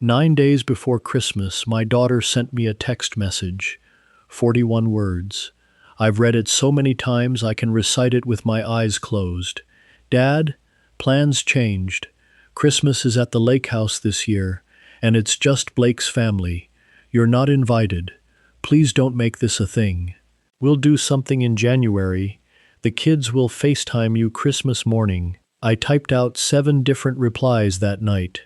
9 days before Christmas, my daughter sent me a text message. 41 words. I've read it so many times I can recite it with my eyes closed. Dad, plans changed. Christmas is at the lake house this year, and it's just Blake's family. You're not invited. Please don't make this a thing. We'll do something in January. The kids will FaceTime you Christmas morning. I typed out 7 different replies that night.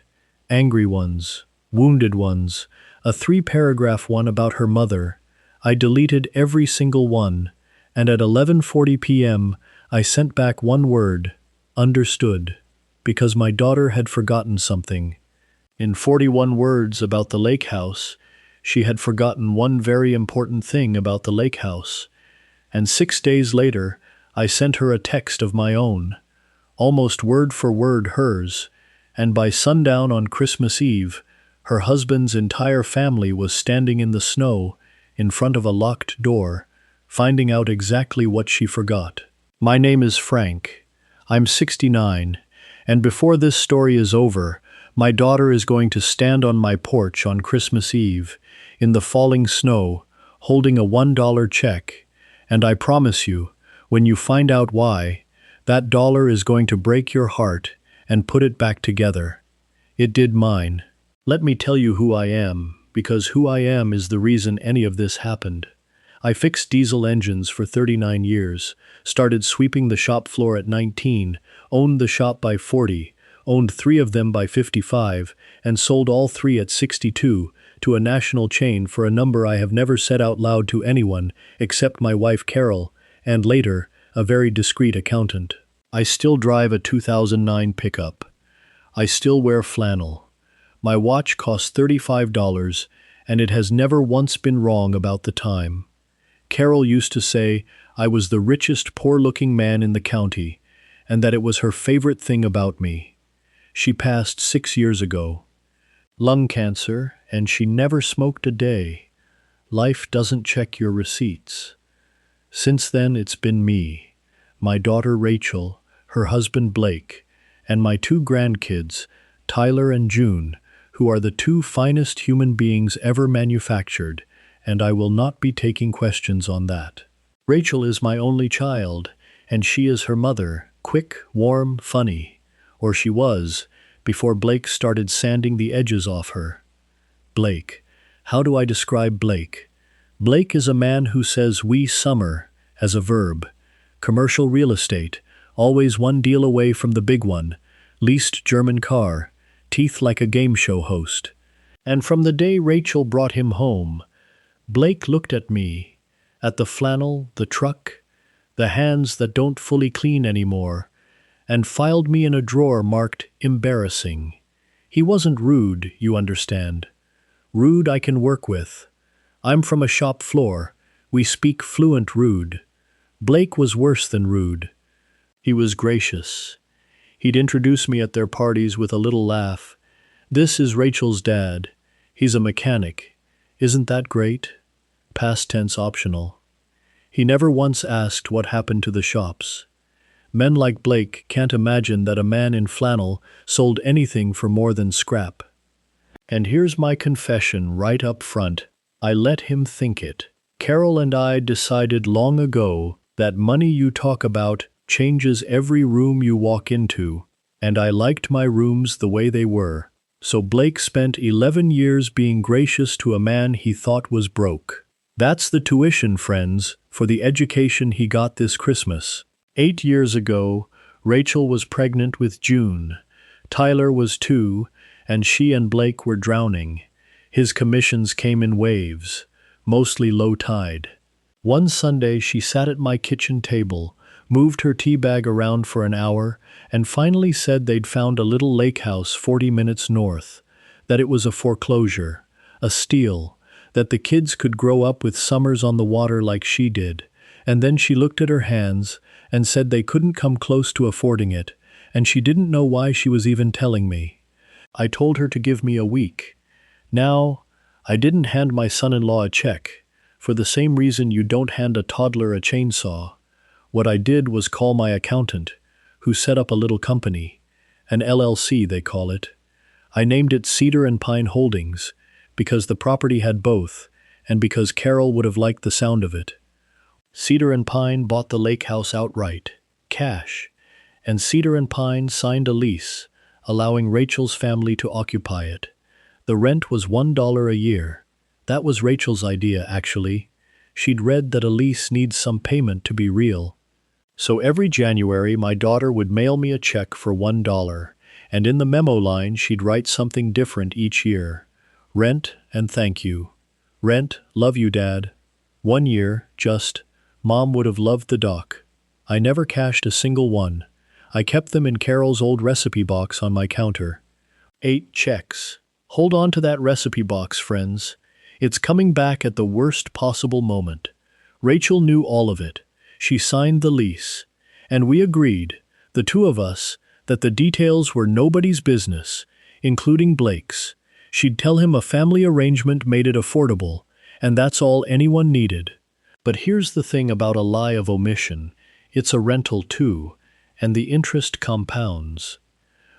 Angry ones, wounded ones, a 3-paragraph one about her mother. I deleted every single one, and at 11:40 p.m. I sent back one word, understood, because my daughter had forgotten something. In 41 words about the lake house, she had forgotten one very important thing about the lake house. And 6 days later, I sent her a text of my own, almost word for word hers, and by sundown on Christmas Eve, her husband's entire family was standing in the snow in front of a locked door, finding out exactly what she forgot. My name is Frank. I'm 69, and before this story is over, my daughter is going to stand on my porch on Christmas Eve, in the falling snow, holding a $1 check, and I promise you, when you find out why, that dollar is going to break your heart and put it back together. It did mine. Let me tell you who I am, because who I am is the reason any of this happened. I fixed diesel engines for 39 years, started sweeping the shop floor at 19, owned the shop by 40, owned 3 of them by 55, and sold all 3 at 62 to a national chain for a number I have never said out loud to anyone except my wife Carol, and later, a very discreet accountant. I still drive a 2009 pickup. I still wear flannel. My watch costs $35, and it has never once been wrong about the time. Carol used to say I was the richest poor-looking man in the county, and that it was her favorite thing about me. She passed 6 years ago. Lung cancer, and she never smoked a day. Life doesn't check your receipts. Since then, it's been me, my daughter Rachel, her husband Blake, and my 2 grandkids, Tyler and June, who are the 2 finest human beings ever manufactured, and I will not be taking questions on that. Rachel is my only child, and she is her mother, quick, warm, funny, or she was, before Blake started sanding the edges off her. Blake. How do I describe Blake? Blake is a man who says "we summer" as a verb. Commercial real estate, always one deal away from the big one, leased German car, teeth like a game show host. And from the day Rachel brought him home, Blake looked at me, at the flannel, the truck, the hands that don't fully clean anymore, and filed me in a drawer marked embarrassing. He wasn't rude, you understand. Rude I can work with. I'm from a shop floor. We speak fluent rude. Blake was worse than rude. He was gracious. He'd introduce me at their parties with a little laugh. This is Rachel's dad. He's a mechanic. Isn't that great? Past tense optional. He never once asked what happened to the shops. Men like Blake can't imagine that a man in flannel sold anything for more than scrap. And here's my confession right up front. I let him think it. Carol and I decided long ago that money you talk about changes every room you walk into, and I liked my rooms the way they were. So Blake spent 11 years being gracious to a man he thought was broke. That's the tuition, friends, for the education he got this Christmas. 8 years ago, Rachel was pregnant with June. Tyler was 2, and she and Blake were drowning. His commissions came in waves, mostly low tide. One Sunday, she sat at my kitchen table, moved her tea bag around for an hour, and finally said they'd found a little lake house 40 minutes north, that it was a foreclosure, a steal, that the kids could grow up with summers on the water like she did. And then she looked at her hands and said they couldn't come close to affording it, and she didn't know why she was even telling me. I told her to give me a week. Now, I didn't hand my son-in-law a check, for the same reason you don't hand a toddler a chainsaw. What I did was call my accountant, who set up a little company, an LLC they call it. I named it Cedar and Pine Holdings because the property had both, and because Carol would have liked the sound of it. Cedar and Pine bought the lake house outright, cash, and Cedar and Pine signed a lease, allowing Rachel's family to occupy it. The rent was $1 a year. That was Rachel's idea, actually. She'd read that a lease needs some payment to be real. So every January, my daughter would mail me a check for $1, and in the memo line, she'd write something different each year. Rent and thank you. Rent, love you, Dad. 1 year, just, Mom would have loved the doc. I never cashed a single one. I kept them in Carol's old recipe box on my counter. 8 checks. Hold on to that recipe box, friends. It's coming back at the worst possible moment. Rachel knew all of it. She signed the lease. And we agreed, the two of us, that the details were nobody's business, including Blake's. She'd tell him a family arrangement made it affordable, and that's all anyone needed. But here's the thing about a lie of omission. It's a rental too, and the interest compounds.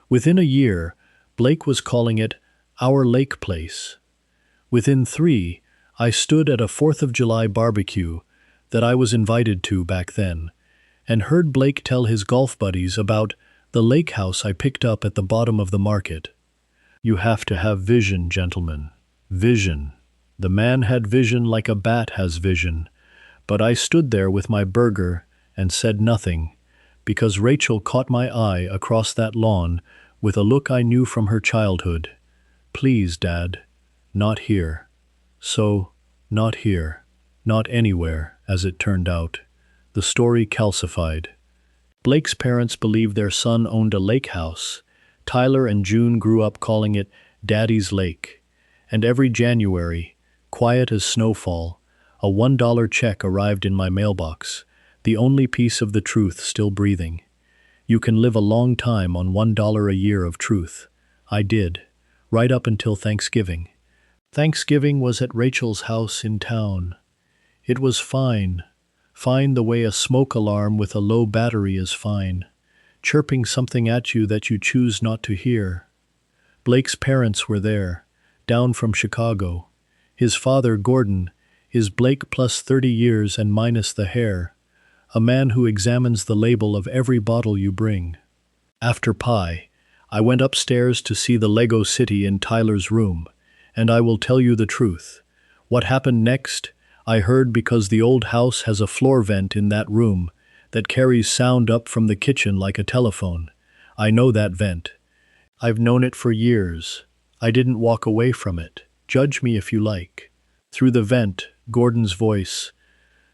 Within a year, Blake was calling it our lake place. Within 3, I stood at a 4th of July barbecue that I was invited to back then, and heard Blake tell his golf buddies about the lake house I picked up at the bottom of the market. You have to have vision, gentlemen. Vision. The man had vision like a bat has vision, but I stood there with my burger and said nothing, because Rachel caught my eye across that lawn with a look I knew from her childhood. Please, Dad, not here. So, not here. Not anywhere, as it turned out. The story calcified. Blake's parents believed their son owned a lake house. Tyler and June grew up calling it Daddy's Lake. And every January, quiet as snowfall, a $1 check arrived in my mailbox, the only piece of the truth still breathing. You can live a long time on $1 a year of truth. I did, right up until Thanksgiving. Thanksgiving was at Rachel's house in town. It was fine. Fine the way a smoke alarm with a low battery is fine, chirping something at you that you choose not to hear. Blake's parents were there, down from Chicago. His father, Gordon, is Blake plus 30 years and minus the hair, a man who examines the label of every bottle you bring. After pie, I went upstairs to see the Lego City in Tyler's room, and I will tell you the truth. What happened next, I heard because the old house has a floor vent in that room that carries sound up from the kitchen like a telephone. I know that vent. I've known it for years. I didn't walk away from it. Judge me if you like. Through the vent, Gordon's voice.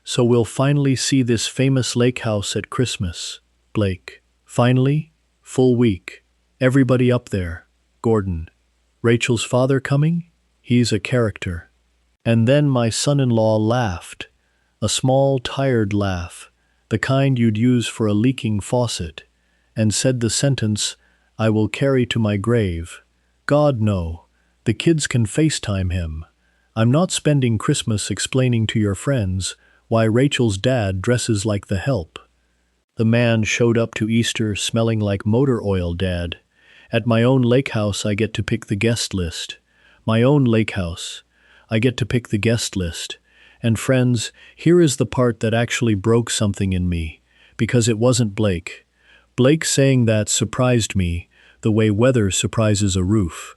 So we'll finally see this famous lake house at Christmas, Blake. Finally? Full week. Everybody up there. Gordon. Rachel's father coming? He's a character. And then my son-in-law laughed. A small, tired laugh, the kind you'd use for a leaking faucet, and said the sentence, I will carry to my grave. God, no. The kids can FaceTime him. I'm not spending Christmas explaining to your friends why Rachel's dad dresses like the help. The man showed up to Easter smelling like motor oil, Dad. At my own lake house, I get to pick the guest list. My own lake house. I get to pick the guest list. And friends, here is the part that actually broke something in me, because it wasn't Blake. Blake saying that surprised me, the way weather surprises a roof.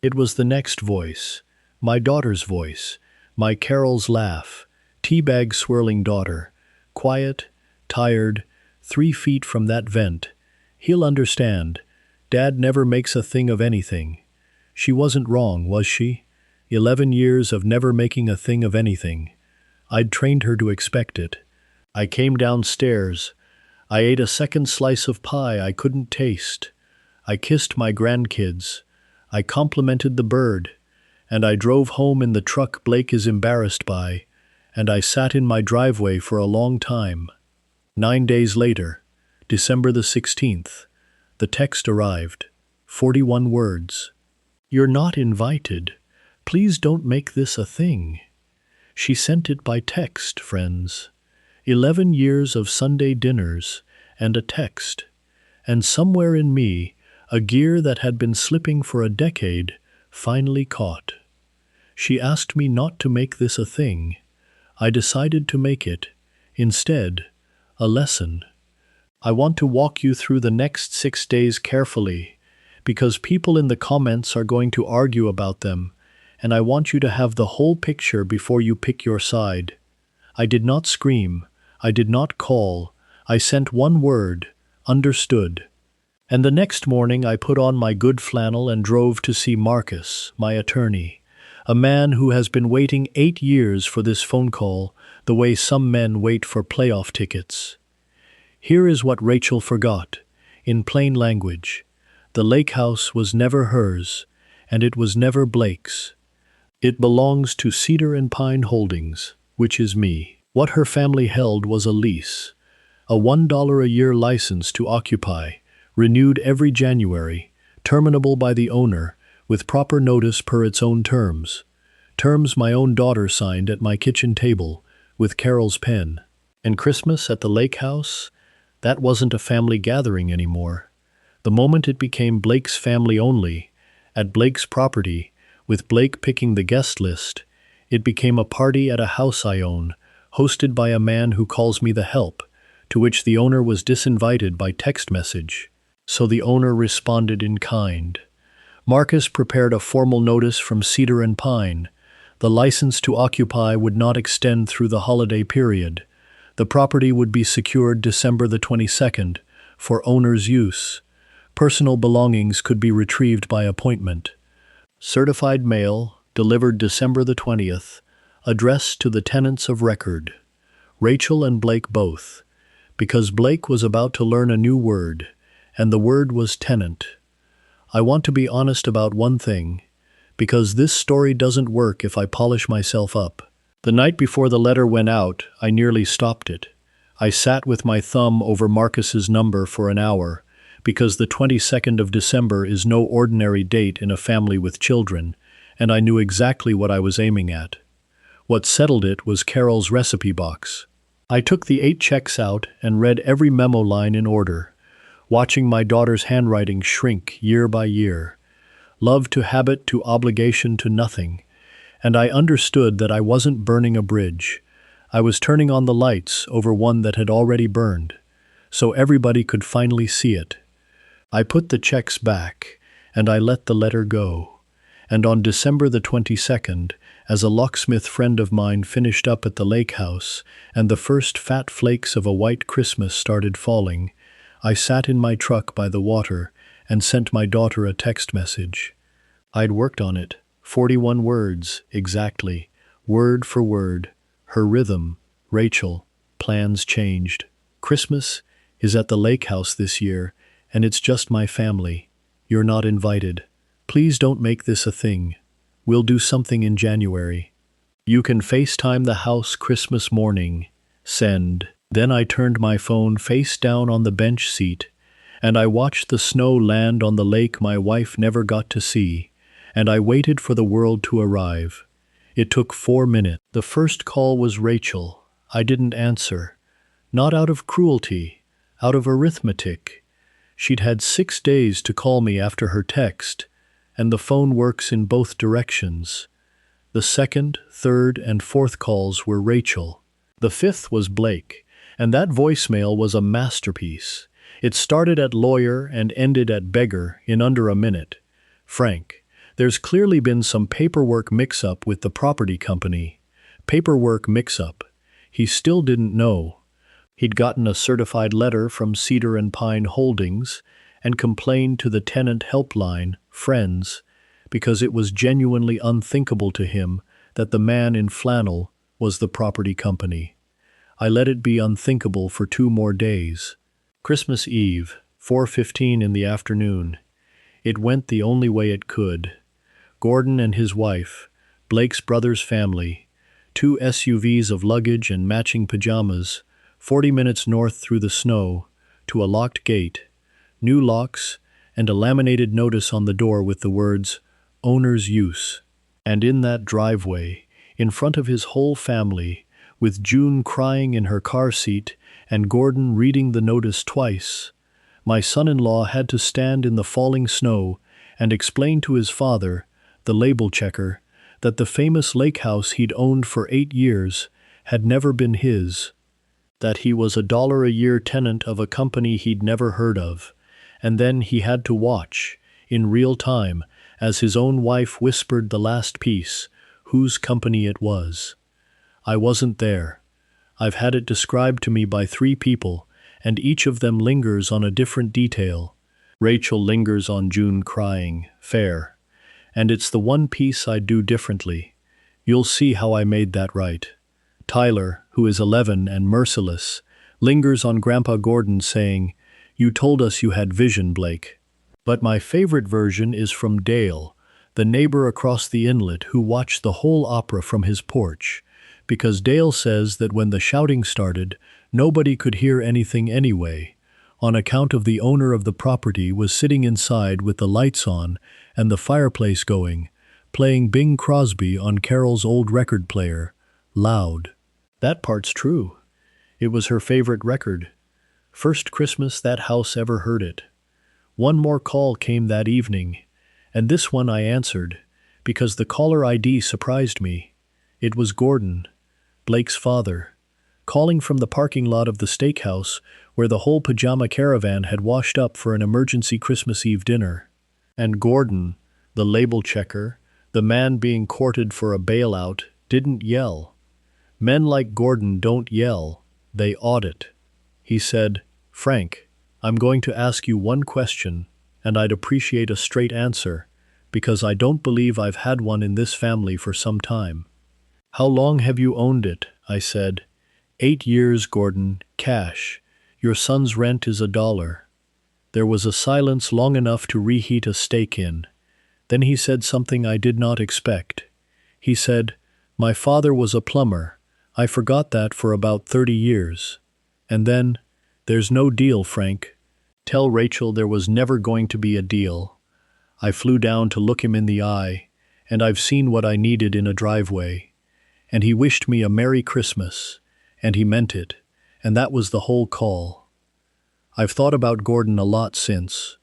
It was the next voice, my daughter's voice, my Carol's laugh, teabag swirling daughter, quiet, tired, 3 feet from that vent. He'll understand. Dad never makes a thing of anything. She wasn't wrong, was she? 11 years of never making a thing of anything. I'd trained her to expect it. I came downstairs. I ate a second slice of pie I couldn't taste. I kissed my grandkids. I complimented the bird. And I drove home in the truck Blake is embarrassed by. And I sat in my driveway for a long time. 9 days later, December the 16th, the text arrived. 41 words. You're not invited. Please don't make this a thing. She sent it by text, friends. 11 years of Sunday dinners and a text. And somewhere in me, A gear that had been slipping for a decade finally caught. She asked me not to make this a thing. I decided to make it, instead, a lesson. I want to walk you through the next 6 days carefully, because people in the comments are going to argue about them, and I want you to have the whole picture before you pick your side. I did not scream. I did not call. I sent one word, understood. And the next morning I put on my good flannel and drove to see Marcus, my attorney, a man who has been waiting 8 years for this phone call, the way some men wait for playoff tickets. Here is what Rachel forgot, in plain language. The lake house was never hers, and it was never Blake's. It belongs to Cedar Pine Holdings, which is me. What her family held was a lease, a $1 a year license to occupy, renewed every January, terminable by the owner, with proper notice per its own terms. Terms my own daughter signed at my kitchen table, with Carol's pen. And Christmas at the lake house? That wasn't a family gathering anymore. The moment it became Blake's family only, at Blake's property, with Blake picking the guest list, it became a party at a house I own, hosted by a man who calls me the help, to which the owner was disinvited by text message. So the owner responded in kind. Marcus prepared a formal notice from Cedar Pine. The license to occupy would not extend through the holiday period. The property would be secured December the 22nd for owner's use. Personal belongings could be retrieved by appointment. Certified mail, delivered December the 20th, addressed to the tenants of record. Rachel and Blake both, because Blake was about to learn a new word, and the word was tenant. I want to be honest about one thing, because this story doesn't work if I polish myself up. The night before the letter went out, I nearly stopped it. I sat with my thumb over Marcus's number for an hour, because the 22nd of December is no ordinary date in a family with children, and I knew exactly what I was aiming at. What settled it was Carol's recipe box. I took the 8 checks out and read every memo line in order, watching my daughter's handwriting shrink year by year. Love to habit to obligation to nothing. And I understood that I wasn't burning a bridge. I was turning on the lights over one that had already burned, so everybody could finally see it. I put the checks back, and I let the letter go. And on December the 22nd, as a locksmith friend of mine finished up at the lake house, and the first fat flakes of a white Christmas started falling, I sat in my truck by the water and sent my daughter a text message. I'd worked on it. 41 words, exactly, word for word. Her rhythm, Rachel, plans changed. Christmas is at the lake house this year, and it's just my family. You're not invited. Please don't make this a thing. We'll do something in January. You can FaceTime the house Christmas morning. Send. Then I turned my phone face down on the bench seat, and I watched the snow land on the lake my wife never got to see. And I waited for the world to arrive. It took 4 minutes. The first call was Rachel. I didn't answer. Not out of cruelty, out of arithmetic. She'd had 6 days to call me after her text, and the phone works in both directions. The second, third, and fourth calls were Rachel. The fifth was Blake, and that voicemail was a masterpiece. It started at lawyer and ended at beggar in under a minute. Frank, there's clearly been some paperwork mix-up with the property company. Paperwork mix-up. He still didn't know. He'd gotten a certified letter from Cedar Pine Holdings and complained to the tenant helpline, Friends, because it was genuinely unthinkable to him that the man in flannel was the property company. I let it be unthinkable for 2 more days. Christmas Eve, 4:15 in the afternoon. It went the only way it could. Gordon and his wife, Blake's brother's family, 2 SUVs of luggage and matching pajamas, 40 minutes north through the snow, to a locked gate, new locks, and a laminated notice on the door with the words, Owner's Use. And in that driveway, in front of his whole family, with June crying in her car seat and Gordon reading the notice twice, My son-in-law had to stand in the falling snow and explain to his father, the label checker, that the famous lake house he'd owned for 8 years had never been his, that he was $1 a year tenant of a company he'd never heard of, and then he had to watch, in real time, as his own wife whispered the last piece, whose company it was. I wasn't there. I've had it described to me by 3 people, and each of them lingers on a different detail. Rachel lingers on June crying, fair. And it's the one piece I'd do differently. You'll see how I made that right. Tyler, who is 11 and merciless, lingers on Grandpa Gordon saying, "You told us you had vision, Blake." But my favorite version is from Dale, the neighbor across the inlet who watched the whole opera from his porch, because Dale says that when the shouting started, nobody could hear anything anyway, on account of the owner of the property was sitting inside with the lights on and the fireplace going, playing Bing Crosby on Carol's old record player, loud. That part's true. It was her favorite record. First Christmas that house ever heard it. One more call came that evening, and this one I answered, because the caller ID surprised me. It was Gordon, Blake's father, calling from the parking lot of the steakhouse where the whole pajama caravan had washed up for an emergency Christmas Eve dinner. And Gordon, the label checker, the man being courted for a bailout, didn't yell. Men like Gordon don't yell, they audit. He said, "Frank, I'm going to ask you one question, and I'd appreciate a straight answer, because I don't believe I've had one in this family for some time." "How long have you owned it?" I said. 8 years, Gordon, cash. Your son's rent is $1. There was a silence long enough to reheat a steak in. Then he said something I did not expect. He said, "My father was a plumber. I forgot that for about 30 years. And then, there's no deal, Frank. Tell Rachel there was never going to be a deal." I flew down to look him in the eye, and I've seen what I needed in a driveway. And he wished me a Merry Christmas, and he meant it, and that was the whole call. I've thought about Gordon a lot since.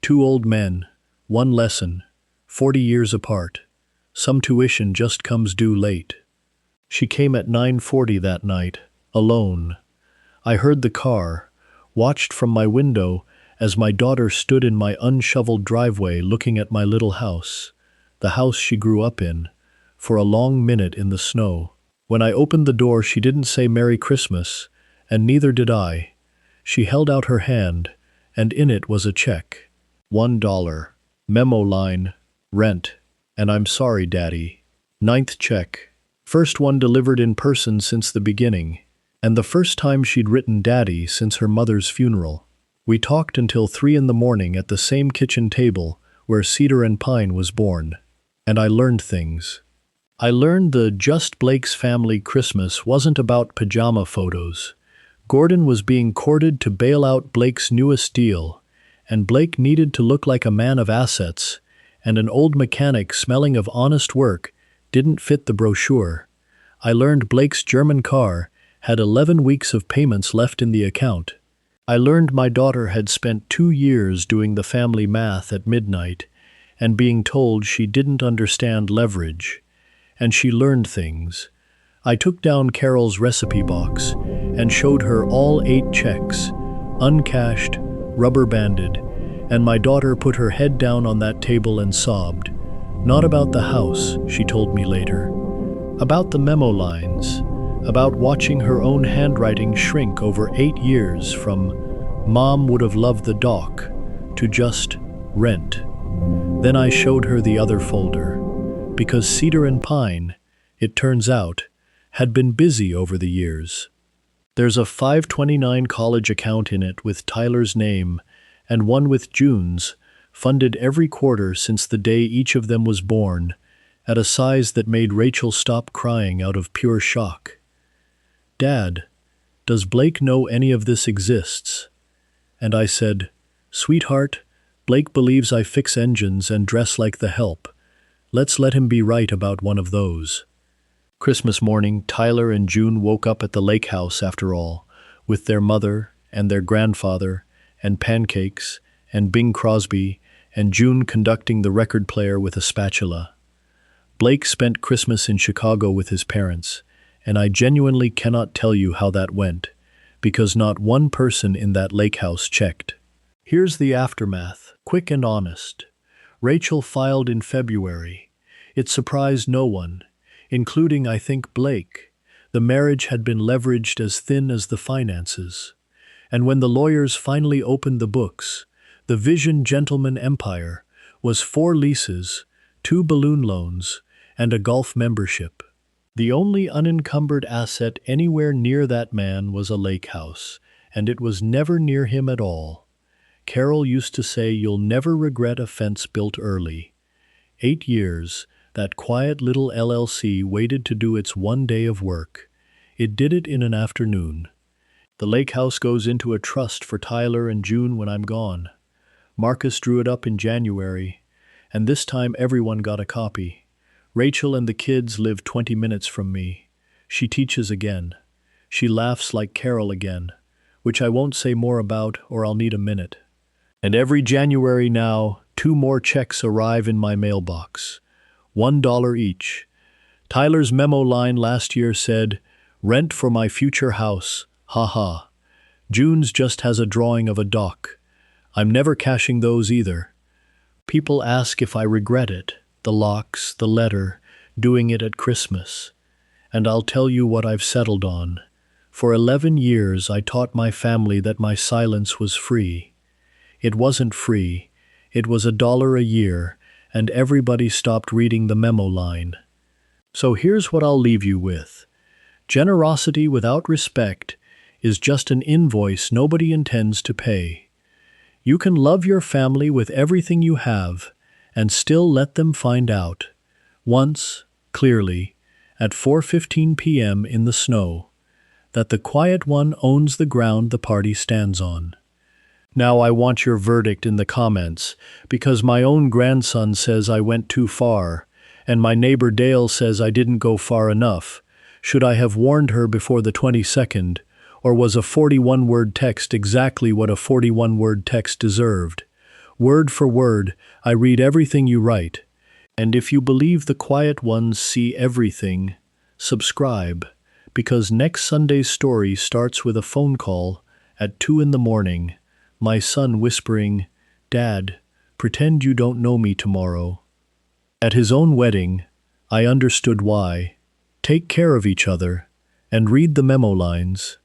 2 old men, 1 lesson, 40 years apart. Some tuition just comes due late. She came at 9:40 that night, alone. I heard the car, watched from my window as my daughter stood in my unshoveled driveway looking at my little house, the house she grew up in, for a long minute in the snow. When I opened the door, she didn't say Merry Christmas, and neither did I. She held out her hand, and in it was a check. $1. Memo line, rent, and I'm sorry, Daddy. 9th check. First one delivered in person since the beginning, and the first time she'd written Daddy since her mother's funeral. We talked until 3 in the morning at the same kitchen table where Cedar Pine was born, and I learned things. I learned the Just Blake's Family Christmas wasn't about pajama photos. Gordon was being courted to bail out Blake's newest deal, and Blake needed to look like a man of assets, and an old mechanic smelling of honest work didn't fit the brochure. I learned Blake's German car had 11 weeks of payments left in the account. I learned my daughter had spent 2 years doing the family math at midnight and being told she didn't understand leverage. And she learned things. I took down Carol's recipe box and showed her all 8 checks, uncashed, rubber-banded, and my daughter put her head down on that table and sobbed. Not about the house, she told me later. About the memo lines, about watching her own handwriting shrink over 8 years from "Mom would have loved the dock" to just "rent." Then I showed her the other folder, because Cedar Pine, it turns out, had been busy over the years. There's a 529 college account in it with Tyler's name and one with June's, funded every quarter since the day each of them was born, at a size that made Rachel stop crying out of pure shock. "Dad, does Blake know any of this exists?" And I said, "Sweetheart, Blake believes I fix engines and dress like the help. Let's let him be right about one of those." Christmas morning, Tyler and June woke up at the lake house after all, with their mother and their grandfather and pancakes, and Bing Crosby, and June conducting the record player with a spatula. Blake spent Christmas in Chicago with his parents, and I genuinely cannot tell you how that went, because not one person in that lake house checked. Here's the aftermath, quick and honest. Rachel filed in February. It surprised no one, including, I think, Blake. The marriage had been leveraged as thin as the finances. And when the lawyers finally opened the books, the Vision Gentleman Empire was 4 leases, 2 balloon loans, and a golf membership. The only unencumbered asset anywhere near that man was a lake house, and it was never near him at all. Carol used to say, "You'll never regret a fence built early." 8 years, that quiet little LLC waited to do its one day of work. It did it in an afternoon. The lake house goes into a trust for Tyler and June when I'm gone. Marcus drew it up in January, and this time everyone got a copy. Rachel and the kids live 20 minutes from me. She teaches again. She laughs like Carol again, which I won't say more about or I'll need a minute. And every January now, 2 more checks arrive in my mailbox. $1 each. Tyler's memo line last year said, "Rent for my future house, ha." June's just has a drawing of a dock. I'm never cashing those either. People ask if I regret it, the locks, the letter, doing it at Christmas. And I'll tell you what I've settled on. For 11 years I taught my family that my silence was free. It wasn't free. It was $1 a year, and everybody stopped reading the memo line. So here's what I'll leave you with. Generosity without respect is just an invoice nobody intends to pay. You can love your family with everything you have and still let them find out, once, clearly, at 4:15 p.m. in the snow, that the quiet one owns the ground the party stands on. Now I want your verdict in the comments, because my own grandson says I went too far, and my neighbor Dale says I didn't go far enough. Should I have warned her before the 22nd, or was a 41-word text exactly what a 41-word text deserved? Word for word, I read everything you write. And if you believe the quiet ones see everything, subscribe, because next Sunday's story starts with a phone call at 2 in the morning. My son whispering, "Dad, pretend you don't know me tomorrow." At his own wedding, I understood why. Take care of each other and read the memo lines.